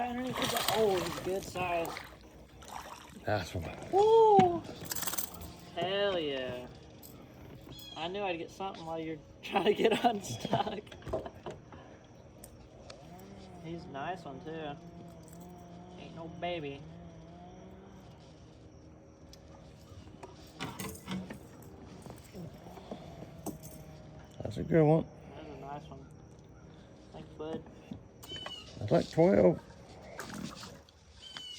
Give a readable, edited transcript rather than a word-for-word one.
right underneath the ball. Oh, he's a good size. That's one. Woo! Hell yeah. I knew I'd get something while you're trying to get unstuck. He's a nice one too. Ain't no baby. That's a good one. That's a nice one. Thanks, bud. That's like 12.